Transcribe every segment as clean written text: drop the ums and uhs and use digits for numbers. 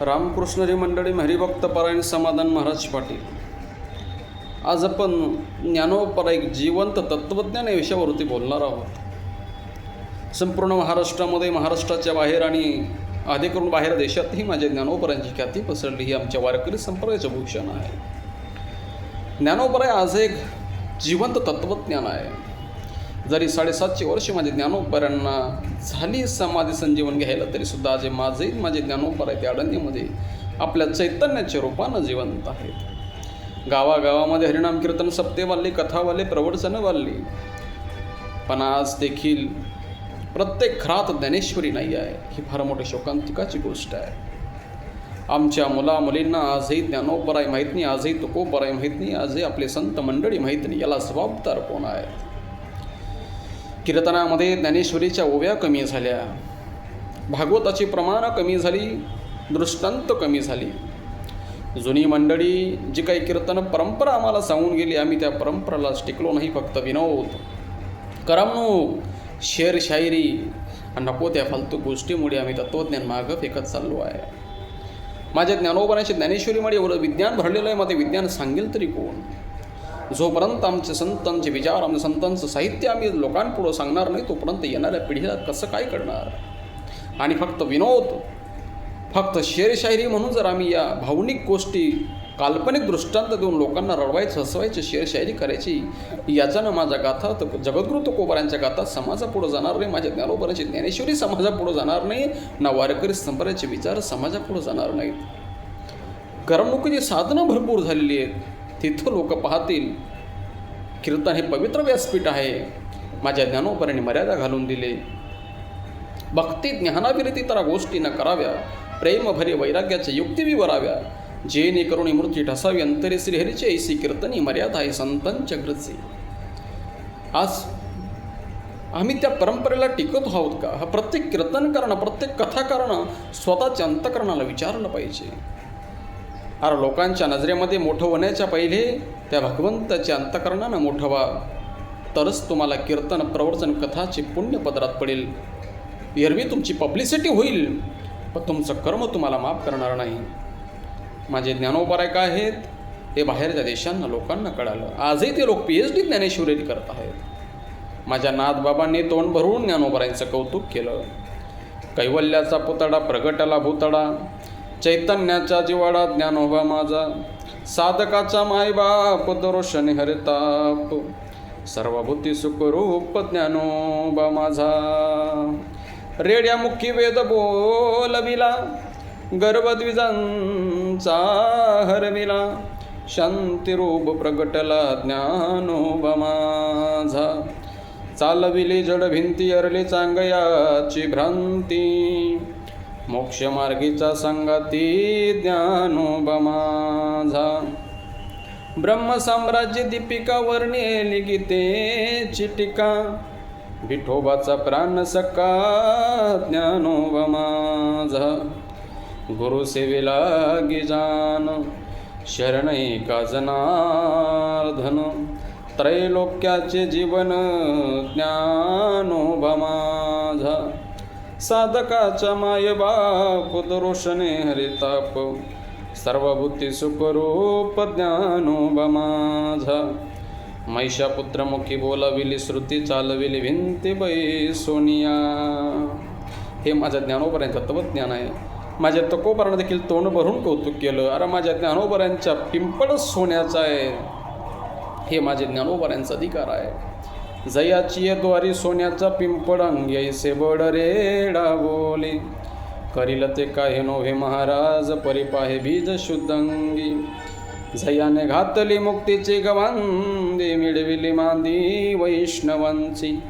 रामकृष्णरी मंडळी हरिभक्त पारायण समाधान महाराज पाटील. आज आपण ज्ञानोपर एक जिवंत तत्त्वज्ञान या विषयावरती बोलणार आहोत. संपूर्ण महाराष्ट्रामध्ये, महाराष्ट्राच्या बाहेर आणि अधिकरून बाहेर देशातही माझ्या ज्ञानोपरांची ख्याती पसरली. ही आमच्या वारकरी संप्रदायाचं भूषण आहे. ज्ञानोपर आज एक जिवंत तत्त्वज्ञान आहे. जरी 750 वर्ष माझे ज्ञानोपरांना झाली समाधी संजीवन घ्यायला, तरीसुद्धा आज माझे ज्ञानोपर आहे ते अडण्यामध्ये आपल्या चैतन्याच्या रूपानं जिवंत आहेत. गावागावामध्ये हरिनाम कीर्तन सप्ते वाढले, कथा वाढले, प्रवचनं वाढली, पण आज देखील प्रत्येक घरात ज्ञानेश्वरी नाही आहे. ही फार मोठी शोकांतिकाची गोष्ट आहे. आमच्या मुलामुलींना आजही ज्ञानोपर आहे माहीत नाही, आजही तुकोपर आहे माहीत नाही, आजही आपले संत मंडळी माहीत नाही. याला जबाबदार कोण आहेत? कीर्तनामध्ये ज्ञानेश्वरीच्या ओव्या कमी झाल्या, भागवताची प्रमाणं कमी झाली, दृष्टांत कमी झाली. जुनी मंडळी जी काही कीर्तन परंपरा आम्हाला सांगून गेली, आम्ही त्या परंपरेलाच टिकलो नाही. फक्त विनोद, करमणूक, शेर शायरी आणि नको त्या फालतू गोष्टीमुळे आम्ही तत्त्वज्ञान मागं फेकत चाललो आहे. माझ्या ज्ञानोपरांची ज्ञानेश्वरीमुळे एवढं विज्ञान भरलेलं आहे. माझे विज्ञान सांगेल तरी कोण? जोपर्यंत आमचे संतांचे विचार, आमच्या संतांचं साहित्य आम्ही लोकांपुढं सांगणार नाही, तोपर्यंत येणाऱ्या पिढीला कसं काय करणार? आणि फक्त विनोद, फक्त शेरशायरी म्हणून जर आम्ही या भावनिक गोष्टी, काल्पनिक दृष्टांत देऊन लोकांना रडवायचं, हसवायचं, शेरशायरी करायची, याच्यानं माझ्या गाथा जगद्गुरू तुकोबारांच्या गाथा समाजापुढं जाणार नाही. माझ्या ज्ञानोपरांची ज्ञानेश्वरी समाजापुढं जाणार नाही. ना वारकरी संप्रदायाचे विचार समाजापुढं जाणार नाहीत. करमणुकीची साधनं भरपूर झालेली आहेत. तिथं लोक पाहतील कीर्तन हे पवित्र व्यासपीठ आहे. माझ्या ज्ञानोपरांनी मर्यादा घालून दिले. भक्ती ज्ञानाविरती तर गोष्टी न कराव्या, प्रेम भरे वैराग्याच्या युक्ती वराव्या, जेणे करुणी मूर्ती ठसावी अंतरे श्रीहरीची ऐसी कीर्तनी मर्यादा आहे संतांच्या घरची. आज आम्ही त्या परंपरेला टिकत आहोत का? हा प्रत्येक कीर्तनकारानं, प्रत्येक कथाकारानं स्वतःच्या अंतःकरणाला विचारलं पाहिजे. अरे लोकांच्या नजरेमध्ये मोठं होण्याच्या पहिले त्या भगवंताच्या अंतःकरणानं मोठं व्हा, तरच तुम्हाला कीर्तन, प्रवचन, कथाचे पुण्य पदरात पडेल. एरवी तुमची पब्लिसिटी होईल, पण तुमचं कर्म तुम्हाला माफ करणार नाही. माझे ज्ञानोपर काय आहेत ते बाहेरच्या देशांना लोकांना कळालं. आजही ते लोक PhD ज्ञानेश्वरी करत आहेत. माझ्या नाथबाबांनी तोंड भरून ज्ञानोपरांचं कौतुक केलं. कैवल्याचा पुतळा प्रगटाला भूतळा, चैतन्याचा जिवाडा ज्ञानोबा माझा, साधकाचा मायबाप दरोशने हरिताप, सर्वभूती सुखरूप ज्ञानोबा माझा. रेड्या मुखी वेद बोलविला, गर्भद्विजांचा हरविला, शांतिरूप प्रगटला ज्ञानोबा माझा. चालविली जड भिंती, अरली चांगयाची भ्रांती, मोक्षमार्गीचा संगाती ज्ञानोबा माझा. ब्रह्मसाम्राज्य दीपिका वर्णिली गीतेची टीका, विठोबाचा प्राण सका ज्ञानोबा माझा. गुरुसेवेला गिजान शरणैका जनार्दन, त्रैलोक्याचे जीवन ज्ञानोबा माझा. साधकाचा मायबाप दरोशने हरिताप, सर्वभूती सुखरूप ज्ञानोबा माझा. महिषापुत्र मुखी बोलाविली श्रुती, चालविली भिंती बै सोनिया. हे माझ्या ज्ञानोपरांचं तत्त्वज्ञान आहे. माझ्या तुकोबारानं देखील तोंड भरून कौतुक केलं. अरे माझ्या ज्ञानोपरांच्या पिंपळ सोन्याचा आहे. हे माझे ज्ञानोपरांचा अधिकार आहे. जयाची द्वारी सोन्याचा पिंपळ, अंग्याईसे बड रेडा बोली, करील ते काय नोव्हे महाराज, परिपाहे बीज शुद्धंगी. जयाने घातली मुक्तीची गवांदी, मिळविली मांदी वैष्णवांची.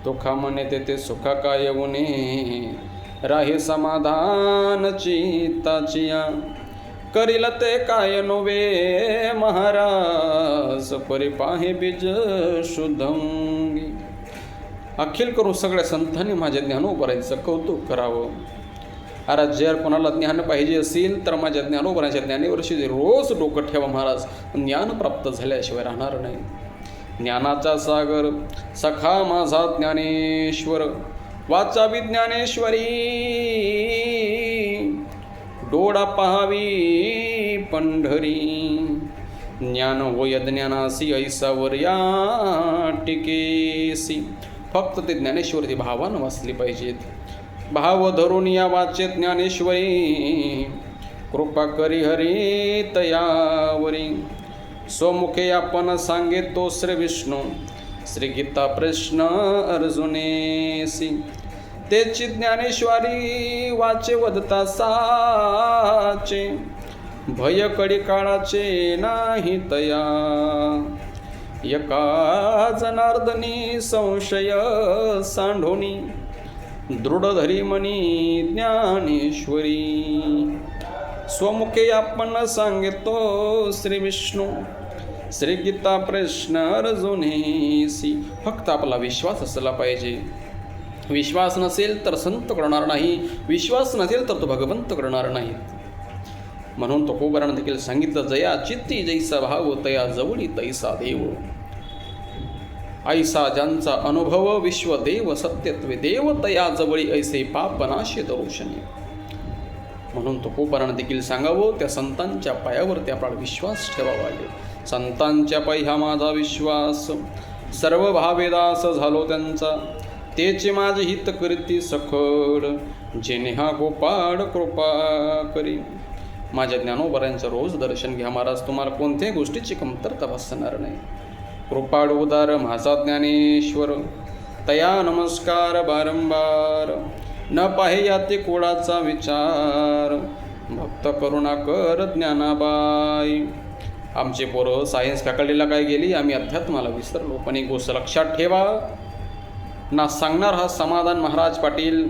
तुखा म्हणे ते सुखा काय उणे, राही समाधान चित्ताचिया, करील ते काय नोवे महाराज, परिपाहे बीज शुद्धंगी. अखिल करून सगळ्या संतांनी माझ्या ज्ञानोपरांचं कौतुक करावं. अरे जर कोणाला ज्ञान पाहिजे असेल तर माझ्या ज्ञानोपरांच्या ज्ञानेवर्षी रोज डोकं ठेवा महाराज. ज्ञान प्राप्त झाल्याशिवाय राहणार नाही. ज्ञानाचा सागर सखा माझा ज्ञानेश्वर, वाचा विज्ञानेश्वरी. डोळा पहावी पंढरी, ज्ञान होय ज्ञानासी ऐसावर या टिकेसी. फक्त ते ज्ञानेश्वरी भावानं वाचली पाहिजेत. भाव धरून या वाचे ज्ञानेश्वरी, कृपा करी हरी तयावरी. स्वमुखे आपण सांगे तो श्री विष्णू, श्री गीता प्रश्न अर्जुनेसी. तेची ज्ञानेश्वरी वाचे वदता साचे, भय कडी काळाचे नाही तया. एका जनार्दनी संशय सांढोनी, दृढ धरी मनी ज्ञानेश्वरी. स्वमुखे आपण सांगतो श्री विष्णू, श्री गीता प्रश्न अर्जुनेसी. फक्त आपला विश्वास असला पाहिजे. विश्वास नसेल तर संत करणार नाही, विश्वास नसेल तर तो भगवंत करणार नाही. म्हणून तो कोबरानं देखील सांगितलं, जया चित्ती जैसा भाव, तया जवळी तैसा देव. ऐसा ज्यांचा अनुभव विश्वदेव सत्यत्वे देव, तया जवळी ऐसे पापनाशे दरोशने. म्हणून तो कोबरानं देखील सांगावं, त्या संतांच्या पायावरती आपला विश्वास ठेवावा आहे. संतांच्या पायी हा माझा विश्वास, सर्व भावेदास झालो त्यांचा. तेचे माझे हित करीती सखड, जेणे हा गोपाळ कृपा करी. माझ्या ज्ञानोबरांचं रोज दर्शन घ्या महाराज, तुम्हाला कोणत्याही गोष्टीची कमतरता भासणार नाही. कृपाळ उदार माझा ज्ञानेश्वर, तया नमस्कार बारंबार. न पाहे याते कोणाचा विचार, भक्त करुणा कर ज्ञानाबाई. आमचे पोरं सायन्स फॅकल्टीला काय गेली, आम्ही अध्यात्माला विसरलो. पण एक गोष्ट लक्षात ठेवा, ना सांगणार हा समाधान महाराज पाटील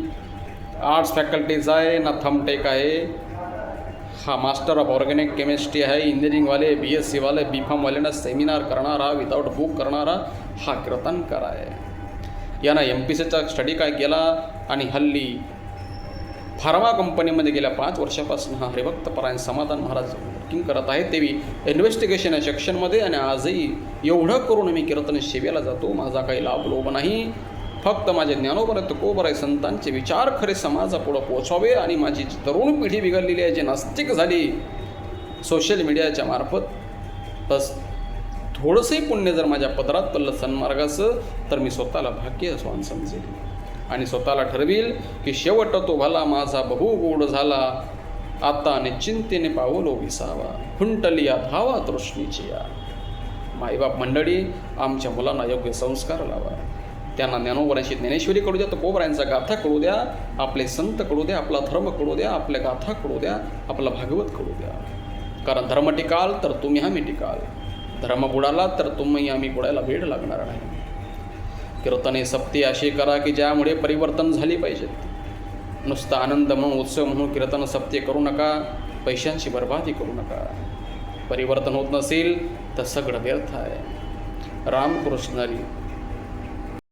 आर्ट्स फॅकल्टीचा आहे, ना थमटेक आहे. हा मास्टर ऑफ ऑर्गॅनिक केमिस्ट्री आहे. इंजिनिअरिंगवाले, BSc वाले, B.Pharm सेमिनार करणारा, विदाउट बुक करणारा हा कीर्तनकार आहे. यानं MPCचा स्टडी काय केला आणि हल्ली फार्मा कंपनीमध्ये गेल्या 5 वर्षापासून हा हरिभक्तपरायण समाधान महाराज वर्किंग करत आहेत. तेवी इन्व्हेस्टिगेशन या सेक्शनमध्ये. आणि आजही एवढं करून मी कीर्तन सेवेला जातो. माझा काही लाभ लोभ नाही, फक्त माझे ज्ञानोबराय कोबराय संतांचे विचार खरे समाजापुढं पोचवावे. आणि माझी तरुण पिढी बिघडलेली आहे, जी नास्तिक झाली सोशल मीडियाच्या मार्फत, बस थोडंसंही पुण्य जर माझ्या पदरात पडलं सन्मार्गाचं, तर मी स्वतःला भाग्यवान समजेल आणि स्वतःला ठरवील की शेवट तो भला माझा बहु गोड झाला. आता निश्चिंतेने पावलो विसावा, खुंटली या धावा तृष्णीची या. माईबाप मंडळी, आमच्या मुलांना योग्य संस्कार लावा. त्यांना ज्ञानोबरांची ज्ञानेश्वरी कळू द्या, तर कोबरायांचा गाथा कळू द्या, आपले संत कळू द्या, आपला धर्म कळू द्या, आपल्या गाथा कळू द्या, आपला भागवत कळू द्या. कारण धर्म टिकाल तर तुम्ही आम्ही टिकाल, धर्म बुडाला तर तुम्ही आम्ही बुडायला वेळ लागणार नाही. कीर्तने सप्ते असे करा की ज्यामुळे परिवर्तन झाले पाहिजेत. नुसता आनंद म्हणून, उत्सव म्हणून कीर्तन सप्ते करू नका, पैशांची बर्बादी करू नका. परिवर्तन होत नसेल तर सगळं व्यर्थ आहे. रामकृष्ण हरी.